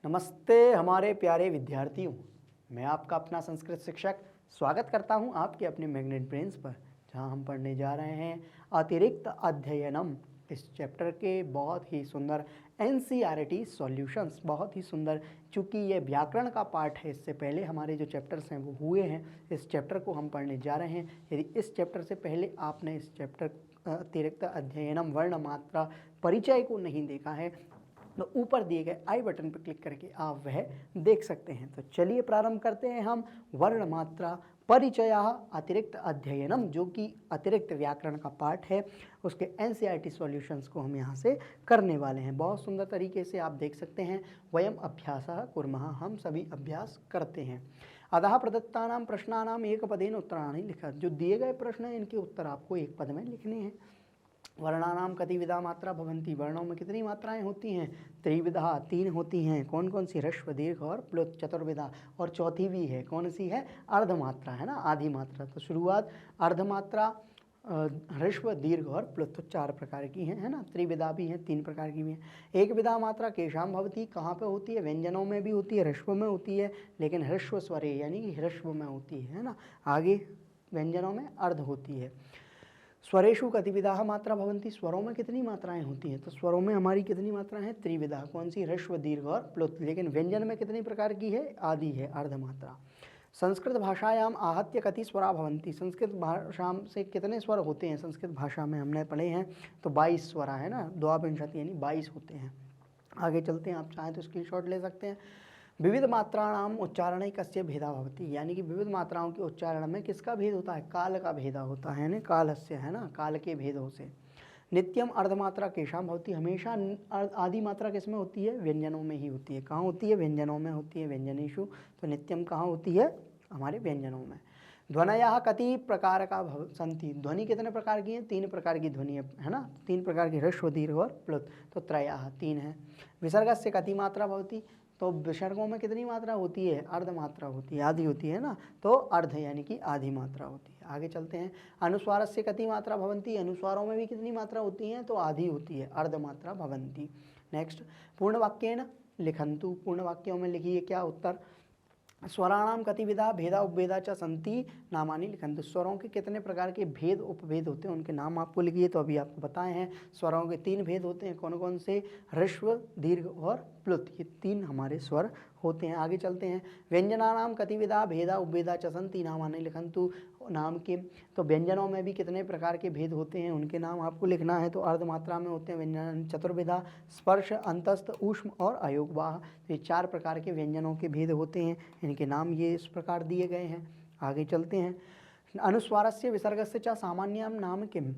नमस्ते हमारे प्यारे विद्यार्थियों, मैं आपका अपना संस्कृत शिक्षक स्वागत करता हूं आपके अपने मैग्नेट ब्रेन्स पर, जहां हम पढ़ने जा रहे हैं अतिरिक्त अध्ययनम। इस चैप्टर के बहुत ही सुंदर एनसीईआरटी सॉल्यूशंस, बहुत ही सुंदर। चूँकि ये व्याकरण का पार्ट है, इससे पहले हमारे जो चैप्टर्स हैं वो हुए हैं, इस चैप्टर को हम पढ़ने जा रहे हैं। यदि इस चैप्टर से पहले आपने इस चैप्टर अतिरिक्त अध्ययनम वर्ण मात्रा परिचय को नहीं देखा है तो ऊपर दिए गए आई बटन पर क्लिक करके आप वह देख सकते हैं। तो चलिए प्रारंभ करते हैं हम वर्ण मात्रा परिचय अतिरिक्त अध्ययनम, जो कि अतिरिक्त व्याकरण का पार्ट है, उसके एनसीईआरटी सॉल्यूशंस को हम यहाँ से करने वाले हैं। बहुत सुंदर तरीके से आप देख सकते हैं। वयम अभ्यासः कुर्मः, हम सभी अभ्यास करते हैं। अतः प्रदत्तानां प्रश्नानां एक पदेन उत्तराणि लिखत, जो दिए गए प्रश्न हैं इनके उत्तर आपको एक पद में लिखने हैं। वर्णानाम कति विधा मात्रा भवंती, वर्णों में कितनी मात्राएं होती हैं? त्रिविधा, 3 होती हैं। कौन कौन सी? ह्रस्व दीर्घ और प्लुत। चतुर्विधा, और चौथी भी है, कौन सी है? अर्धमात्रा, है ना, आधी मात्रा। तो शुरुआत अर्धमात्रा, ह्रस्व दीर्घ और प्लुत, तो 4 प्रकार की हैं, है ना। त्रिविधा भी हैं, 3 प्रकार की भी हैं। एक विधा मात्रा केशाम भवती, कहाँ पे होती है? व्यंजनों में भी होती है, ह्रस्व में होती है, लेकिन ह्रस्व स्वरे यानी कि ह्रस्व में होती है ना। आगे व्यंजनों में अर्ध होती है। स्वरेशु कतिविधा मात्रा भवंती, स्वरों में कितनी मात्राएं होती हैं? तो स्वरों में हमारी कितनी मात्रा है? त्रिविधा। कौन सी? ह्रस्व दीर्घ और प्लुत। लेकिन व्यंजन में कितनी प्रकार की है? आदि है, अर्धमात्रा। संस्कृत भाषायाम आहत्य कति स्वरा भवंती, संस्कृत भाषा से कितने स्वर होते हैं? संस्कृत भाषा में हमने पढ़े हैं तो 22 स्वरा, है ना, द्वाविंशति यानी 22 होते हैं। आगे चलते हैं, आप चाहें तो स्क्रीनशॉट ले सकते हैं। विविध मात्राणाम उच्चारण कस्य भेदा भवती, यानी कि विविध मात्राओं के उच्चारण में किसका भेद होता है? काल का भेदा होता है ना, कालस्य, है ना, काल के भेदों से। नित्यम अर्धमात्रा केशाम भवती, हमेशा आदि मात्रा किस में होती है? व्यंजनों में ही होती है। कहाँ होती है? व्यंजनों में होती है, व्यंजनेषु। तो नित्यम कहाँ होती है? हमारे व्यंजनों में। ध्वनया कति प्रकार का संति, ध्वनि कितने प्रकार की है? 3 प्रकार की ध्वनि है ना, 3 प्रकार की, ह्रस्व दीर्घ और प्लुत। तो त्रया 3 है। विसर्गस्य कति मात्रा भवती, तो विसर्गों में कितनी मात्रा होती है? अर्ध मात्रा होती है, आधी होती है ना, तो अर्ध यानी कि आधी मात्रा होती है। आगे चलते हैं। अनुस्वारस्य कति मात्रा भवंती, अनुस्वारों में भी कितनी मात्रा होती है? तो आधी होती है, अर्ध मात्रा भवंती। नेक्स्ट, पूर्ण वाक्येन लिखंतु, पूर्ण वाक्यों में लिखिए क्या उत्तर? स्वराणाम कतिविधा भेदा उपभेदा च संति नामानि लिखंतु, स्वरों के कितने प्रकार के भेद उपभेद होते हैं, उनके नाम आपको लिखिए। तो अभी आपको बताए हैं स्वरों के 3 भेद होते हैं। कौन कौन से? ह्रस्व दीर्घ और प्लुत, ये 3 हमारे स्वर होते हैं। आगे चलते हैं। व्यंजनानाम कतिविधा भेदा उपभेदा च संति नामानि लिखंतु, नाम के तो व्यंजनों में भी कितने प्रकार के भेद होते हैं, उनके नाम आपको लिखना है। तो अर्धमात्रा में होते हैं व्यंजन। चतुर्विधा, स्पर्श, अंतस्थ, ऊष्म और अयोगवाह, तो ये 4 प्रकार के व्यंजनों के भेद होते हैं, इनके नाम ये इस प्रकार दिए गए हैं। आगे चलते हैं। अनुस्वारस्य विसर्गस्य च सामान्यम नाम किम,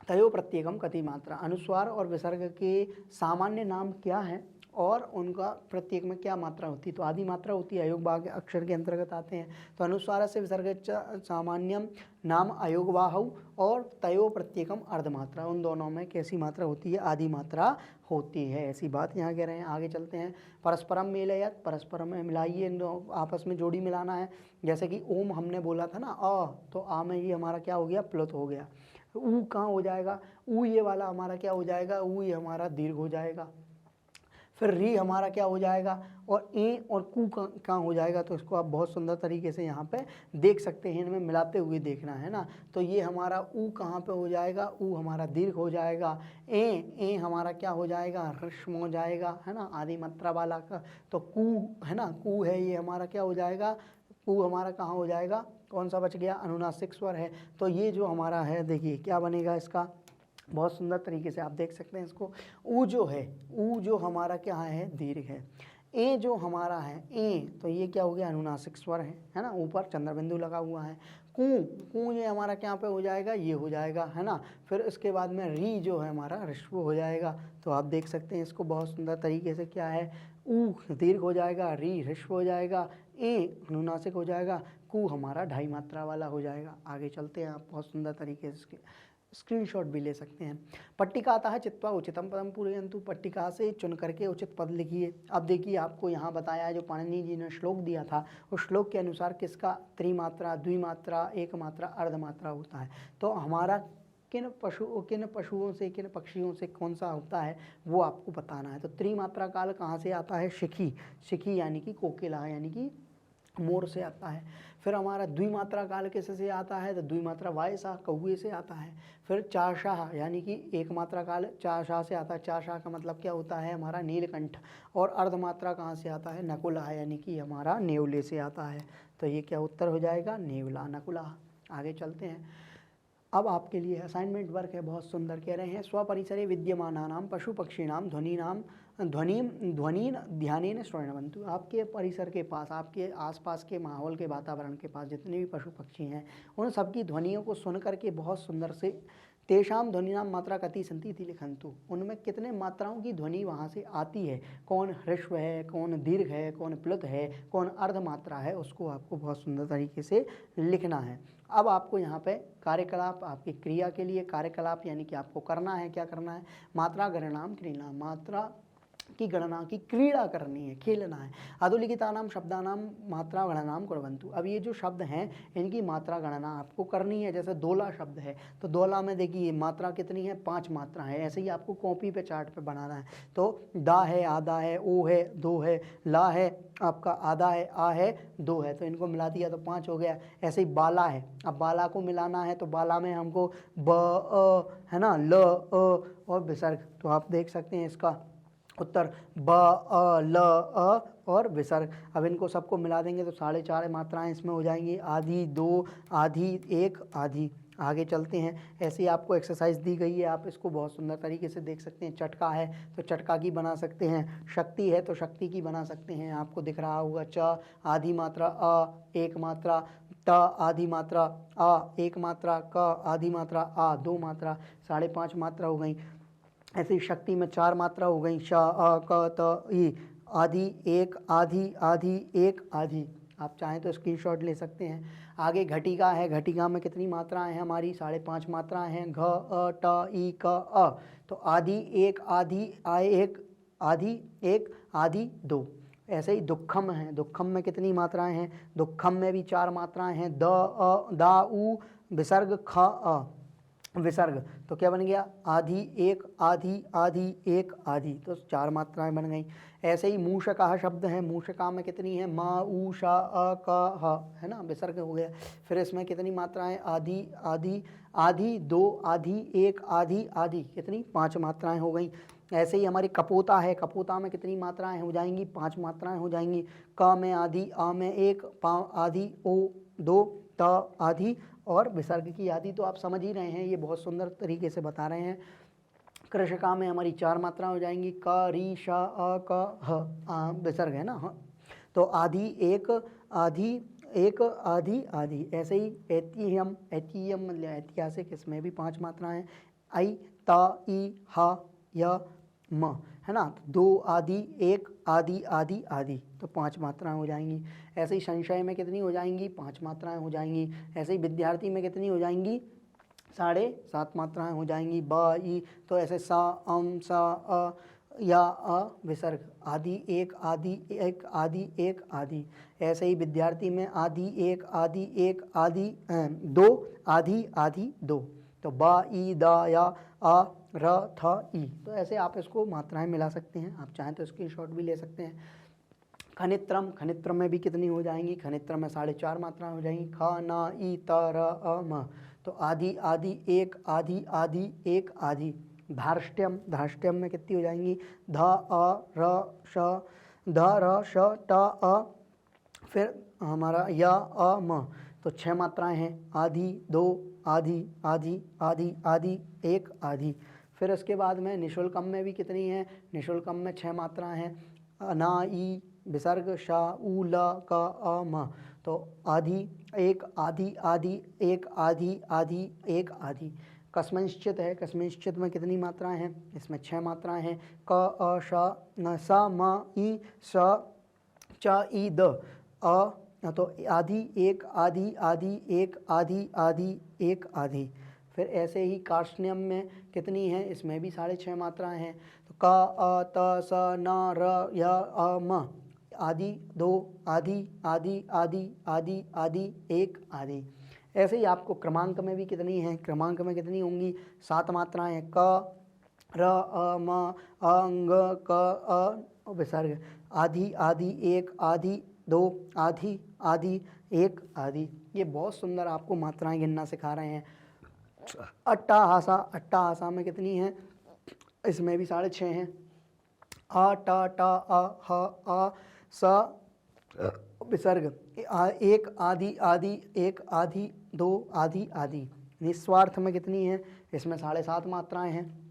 तयो प्रत्येकम कति मात्रा, अनुस्वार और विसर्ग के सामान्य नाम क्या है और उनका प्रत्येक में क्या मात्रा होती है? तो आदि मात्रा होती है, अयोगवाह के अक्षर के अंतर्गत आते हैं। तो अनुस्वार से विसर्ग सामान्यम नाम अयोगवाह और तयो प्रत्येकम अर्धमात्रा, उन दोनों में कैसी मात्रा होती है? आदि मात्रा होती है, ऐसी बात यहाँ कह रहे हैं। आगे चलते हैं। परस्परम मेलयत, परस्परम में मिलाइए, इन आपस में जोड़ी मिलाना है। जैसे कि ओम हमने बोला था ना, तो आ में ये हमारा क्या हो गया? प्लुत हो गया। ऊ कहाँ हो जाएगा? ऊ ये वाला हमारा क्या हो जाएगा? ऊ ये हमारा दीर्घ हो जाएगा। फिर री हमारा क्या हो जाएगा? और ए और कू कहाँ हो जाएगा? तो इसको आप बहुत सुंदर तरीके से यहाँ पे देख सकते हैं, इनमें मिलाते हुए देखना है ना। तो ये हमारा ऊ कहाँ पे हो जाएगा? ऊ हमारा दीर्घ हो जाएगा। ए हमारा क्या हो जाएगा? ह्रस्व हो जाएगा, है ना, आदि मात्रा वाला का। तो कू है ना, कू है ये हमारा क्या हो जाएगा? कू हमारा कहाँ हो जाएगा? कौन सा बच गया? अनुनासिक स्वर है। तो ये जो हमारा है, देखिए क्या बनेगा इसका, बहुत सुंदर तरीके से आप देख सकते हैं इसको। ऊ जो है, ऊ जो हमारा क्या है? दीर्घ है। ए जो हमारा है, ए, तो ये क्या हो गया? अनुनासिक स्वर है ना, ऊपर चंद्रबिंदु लगा हुआ है। कू ये हमारा क्या पे हो जाएगा? ये हो जाएगा, है ना। फिर इसके बाद में री जो है हमारा ह्रस्व हो जाएगा। तो आप देख सकते हैं इसको बहुत सुंदर तरीके से, क्या है? ऊ दीर्घ हो जाएगा, री ह्रस्व हो जाएगा, ए अनुनासिक हो जाएगा, कू हमारा ढाई मात्रा वाला हो जाएगा। आगे चलते हैं, आप बहुत सुंदर तरीके से इसके स्क्रीनशॉट भी ले सकते हैं। पट्टिकातः है चित्वा उचितम पदम पूरयन्तु, पट्टिका से चुन करके उचित पद लिखिए। अब देखिए आपको यहाँ बताया है, जो पाणिनि जी ने श्लोक दिया था, उस श्लोक के अनुसार किसका त्रिमात्रा, द्विमात्रा, एक मात्रा, अर्धमात्रा होता है। तो हमारा किन पशुओं से, किन पक्षियों से कौन सा होता है वो आपको बताना है। तो त्रिमात्रा काल कहाँ से आता है? शिखी, शिखी यानी कि कोकिला यानी कि मोर से आता है। फिर हमारा द्विमात्रा काल किससे आता है? तो द्विमात्रा वायसा, कौवे से आता है। फिर चाशाह यानी कि एक मात्रा काल चाशाह से आता है। चाशाह का मतलब क्या होता है? हमारा नीलकंठ। और अर्धमात्रा कहाँ से आता है? नकुला यानी कि हमारा नेवले से आता है। तो ये क्या उत्तर हो जाएगा? नेवला, नकुला। आगे चलते हैं। अब आपके लिए असाइनमेंट वर्क है, बहुत सुंदर। कह रहे हैं स्वपरिसरे विद्यमानानां पशु पक्षीणां ध्वनीन ध्यानेन श्रवणवन्तु। आपके परिसर के पास, आपके आसपास के माहौल के वातावरण के पास जितने भी पशु पक्षी हैं उन सबकी ध्वनियों को सुन करके बहुत सुंदर से तेषाम ध्वनिनां मात्रा कति सन्ति इति लिखन्तु। उनमें कितने मात्राओं की ध्वनि वहाँ से आती है, कौन ह्रस्व है, कौन दीर्घ है, कौन प्लुत है, कौन अर्धमात्रा है, उसको आपको बहुत सुंदर तरीके से लिखना है। अब आपको यहाँ पे कार्यकलाप, आपकी क्रिया के लिए कार्यकलाप यानी कि आपको करना है, क्या करना है? मात्रा गणनाम क्रीड़ा, मात्रा की गणना की क्रीड़ा करनी है, खेलना है। अधोलिखितानां शब्दानां मात्रा गणनाम कुर्वन्तु। अब ये जो शब्द हैं इनकी मात्रा गणना आपको करनी है। जैसे दोला शब्द है तो दोला में देखिए मात्रा कितनी है? 5 मात्रा है। ऐसे ही आपको कॉपी पे चार्ट पे बनाना है। तो दा है, आधा है, ओ है, दो है, ला है आपका आधा है, आ है, दो है, तो इनको मिला दिया तो 5 हो गया। ऐसे ही बाला है, अब बाला को मिलाना है तो बाला में हमको ब अ है ना, ल अ और विसर्ग। तो आप देख सकते हैं इसका उत्तर ब अ ल अ और विसर्ग। अब इनको सबको मिला देंगे तो 4.5 मात्राएं इसमें हो जाएंगी, आधी, दो, आधी, एक, आधी। आगे चलते हैं। ऐसे ही आपको एक्सरसाइज दी गई है, आप इसको बहुत सुंदर तरीके से देख सकते हैं। चटका है तो चटका की बना सकते हैं, शक्ति है तो शक्ति की बना सकते हैं। आपको दिख रहा होगा च आधी मात्रा, अ एक मात्रा, ट आधी मात्रा, आ एक मात्रा, क आधी मात्रा, आ दो मात्रा, 5.5 मात्रा हो गई। ऐसे ही शक्ति में 4 मात्रा हो गई, श अ क त ई, आधी, एक, आधी, आधी, एक, आधी। आप चाहें तो स्क्रीनशॉट ले सकते हैं। आगे घटिका है, घटिका में कितनी मात्राएं हैं? हमारी 5.5 मात्राएं हैं, घ अ ट ई क अ। तो आधी, एक, आधी, आ एक, आधी, एक, आधी, दो। ऐसे ही दुक्खम है, दुक्खम में कितनी मात्राएं हैं? दुक्खम में भी 4 मात्राएं हैं, द अ दा उ विसर्ग ख अ विसर्ग। तो क्या बन गया? आधी, एक, आधी, आधी, एक, आधी। तो 4 मात्राएं बन गई। ऐसे ही मूषका शब्द है, मूषका में कितनी है? म उ श अ क ह, है ना, विसर्ग हो गया। फिर इसमें कितनी मात्राएं? आधी, आधी, आधी, दो, आधी, एक, आधी, आधी। कितनी? 5 मात्राएं हो गई। ऐसे ही हमारी कपोता है, कपोता में कितनी मात्राएं हो जाएंगी? 5 मात्राएं हो जाएंगी। क में आधी, आ में एक, पा आधी, ओ दो, त आधी और विसर्ग की आधी। तो आप समझ ही रहे हैं, ये बहुत सुंदर तरीके से बता रहे हैं। कृषका में हमारी 4 मात्रा हो जाएंगी, क री श अ क ह, विसर्ग है ना, हाँ। तो आधी, एक, आधी, एक, आधी, आधी। ऐसे ही ऐतिह्यम, ऐतिह्यम मतलब ऐतिहासिक, इसमें भी 5 मात्राएं, आई, ता, ई, हा, य, म, है ना। दो, आधी, एक, आधी, आधी, आधी। तो 5 मात्राएं हो जाएंगी। ऐसे ही संशय में कितनी हो जाएंगी? 5 मात्राएं हो जाएंगी। ऐसे ही विद्यार्थी में कितनी हो जाएंगी? 7.5 मात्राएं हो जाएंगी, ब ई। तो ऐसे सा अम सा अ या अ विसर्ग, आधी, एक, आधी, एक, आधी, एक, आधी। ऐसे ही विद्यार्थी में आधी, एक, आधी, एक, आधी, दो, आधी, आधी, दो। तो ब ई द या अ र थ ई। तो ऐसे आप इसको मात्राएं मिला सकते हैं। आप चाहें तो स्क्रीनशॉट भी ले सकते हैं। खनित्रम, खनित्रम में भी कितनी हो जाएंगी? खनित्रम में 4.5 मात्रा हो जाएंगी, ख न ई त र अ म। तो आधी, आधी, एक, आधी, आधी, एक, आधी। धार्ष्ट्यम, धार्ष्ट्यम में कितनी हो जाएंगी? ध अ र श, ध र श ट अ, फिर हमारा य अ म। तो 6 मात्राएं हैं, आधी, दो, आधी, आधी, आधी, आधी, एक, आधी। फिर उसके बाद में निशुल्कम में भी कितनी है? निशुल्कम में 6 मात्राएं हैं, ना ई विसर्ग शा उ ल क अ म। तो आधी, एक, आधी, आधी, एक, आधी, आधी, एक, आधी। कस्मिंश्चित है, कस्मिंश्चित में कितनी मात्राएं हैं? इसमें 6 मात्राएं हैं, क अ श न स म ई स च ई द अ। तो आधी, एक, आधी, आधी, एक, आधी, आधी, एक, आधी। फिर ऐसे ही कार्ष्ण्यम में कितनी है? इसमें भी 6.5 मात्राएं हैं। तो क अ त स न र य अ म, आधी, दो, आधी, आधी, आधी, आधी, आधी, एक, आधी। ऐसे ही आपको क्रमांक में भी कितनी हैं, क्रमांक में कितनी होंगी, 7 मात्राएं हैं। क, र, अ, म, अ, अंग, क, अ विसर्ग, आधी, आधी, एक, आधी, दो, आधी, आधी, एक, आधी। ये बहुत सुंदर आपको मात्राएं गिनना सिखा रहे हैं। अट्टाहासा, अट्टाहासा में कितनी हैं, इसमें भी 6.5 हैं। आ, टा, टा, अ, ह, आ, स विसर्ग, एक, आधी, आधी, एक, आधी, दो, आधी, आधी। निस्वार्थ में कितनी है, इसमें 7.5 मात्राएं हैं।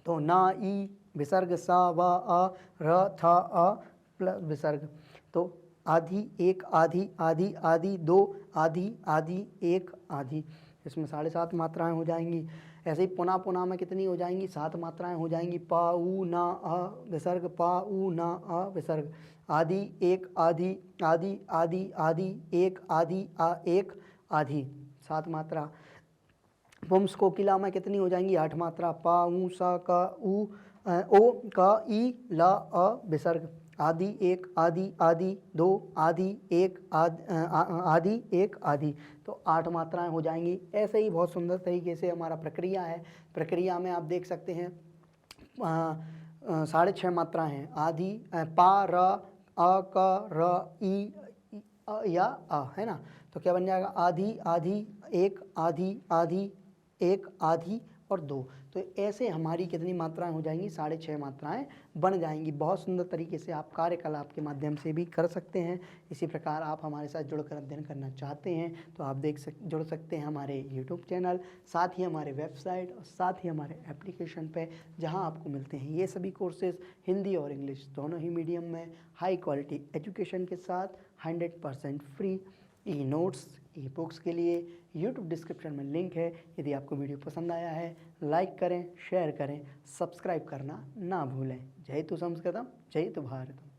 तो ना, ई विसर्ग, सा, व, अ, र, थ, अ प्लस विसर्ग। तो आधी, एक, आधी, आधी, आधी, दो, आधी, आधी, एक, आधी, इसमें 7.5 मात्राएं हो जाएंगी। ऐसे ही पुना, पुना में कितनी हो जाएंगी, 7 मात्राएं हो जाएंगी। पा, ऊ, ना, अ विसर्ग, पा, ऊ, ना, अ विसर्ग। आधी, एक, आधी, आधी, आधी, आधी, एक, आधी, एक, आधी, 7 मात्रा। पुंस कोकिला में कितनी हो जाएंगी, 8 मात्रा। पा, ऊ, सा, का, ऊ, ओ, का, ई, ला, अ विसर्ग। आधी, एक, आधी, आधी, दो, आधी, एक, आधी, एक, आधी। तो 8 मात्राएं हो जाएंगी। ऐसे ही बहुत सुंदर तरीके से हमारा प्रक्रिया है। प्रक्रिया में आप देख सकते हैं 6.5 मात्राएं हैं। आधी, पा, र, अ, क, र, ई, या आ, है ना। तो क्या बन जाएगा, आधी, आधी, एक, आधी, आधी, एक, आधी और दो। तो ऐसे हमारी कितनी मात्राएं हो जाएंगी, 6.5 मात्राएं बन जाएंगी। बहुत सुंदर तरीके से आप कार्यकलाप के माध्यम से भी कर सकते हैं। इसी प्रकार आप हमारे साथ जुड़कर अध्ययन करना चाहते हैं तो आप जुड़ सकते हैं हमारे यूट्यूब चैनल, साथ ही हमारे वेबसाइट और साथ ही हमारे एप्लीकेशन पे, जहां आपको मिलते हैं ये सभी कोर्सेज हिंदी और इंग्लिश दोनों ही मीडियम में हाई क्वालिटी एजुकेशन के साथ 100% free. E notes, e books के लिए यूट्यूब डिस्क्रिप्शन में लिंक है। यदि आपको वीडियो पसंद आया है, लाइक करें, शेयर करें, सब्सक्राइब करना ना भूलें। जय तु संस्कृतम, जय तु भारतम।